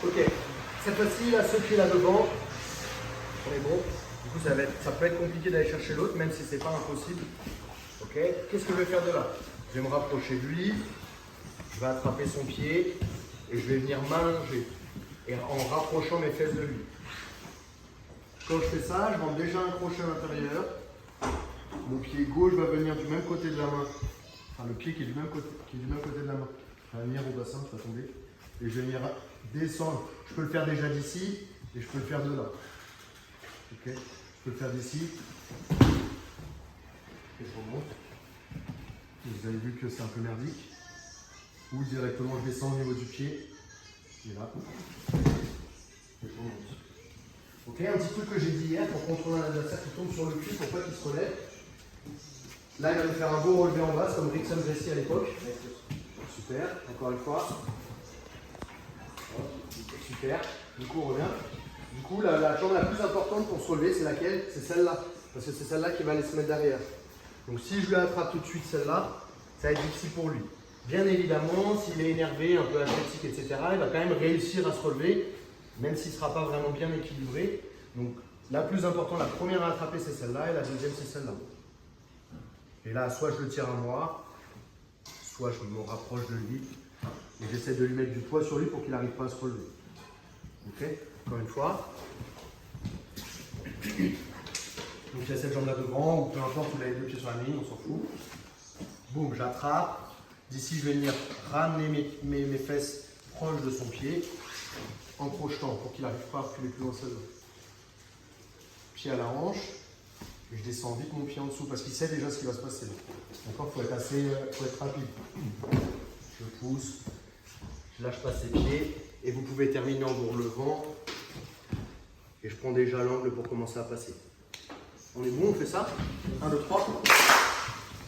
Ok, cette fois-ci, là, ce pied là devant, on est bon. Du coup, ça peut être compliqué d'aller chercher l'autre, même si c'est pas impossible. Ok, qu'est-ce que je vais faire de là? Je vais me rapprocher de lui, je vais attraper son pied et je vais venir m'allonger et en rapprochant mes fesses de lui. Quand je fais ça, je rentre déjà un crochet à l'intérieur. Mon pied gauche va venir du même côté de la main. Enfin, le pied qui est du même côté de la main. Je vais venir au bassin, ça va tomber. Et je vais venir descendre. Je peux le faire déjà d'ici et je peux le faire de là. Ok, je peux le faire d'ici. Et je remonte. Et vous avez vu que c'est un peu merdique. Ou directement je descends au niveau du pied. Et là. Et je remonte. Ok, un petit truc que j'ai dit hier pour contrôler un adversaire qui tombe sur le cul pour pas qu'il se relève. Là, il va me faire un beau relevé en bas, comme Rickson Gracie à l'époque. Super, encore une fois. Super, du coup on revient. Du coup, la jambe la plus importante pour se relever, c'est laquelle? C'est celle-là. Parce que c'est celle-là qui va aller se mettre derrière. Donc si je lui attrape tout de suite celle-là, ça va être difficile pour lui. Bien évidemment, s'il est énervé, un peu athlétique, etc., il va quand même réussir à se relever, même s'il ne sera pas vraiment bien équilibré. Donc la plus importante, la première à attraper, c'est celle-là, et la deuxième, c'est celle-là. Et là, soit je le tire à moi, soit je me rapproche de lui, et j'essaie de lui mettre du poids sur lui pour qu'il n'arrive pas à se relever. Ok? Encore une fois. Donc il y a cette jambe là devant, ou peu importe, vous avez les deux pieds sur la ligne, on s'en fout. Boum, j'attrape. D'ici, je vais venir ramener mes fesses proches de son pied, en crochetant pour qu'il n'arrive pas à reculer plus loin seul. Pied à la hanche. Et je descends vite mon pied en dessous parce qu'il sait déjà ce qui va se passer. D'accord, faut être rapide. Je pousse, je lâche pas ses pieds et vous pouvez terminer en vous relevant. Et je prends déjà l'angle pour commencer à passer. On est bon, on fait ça? 1, 2, 3.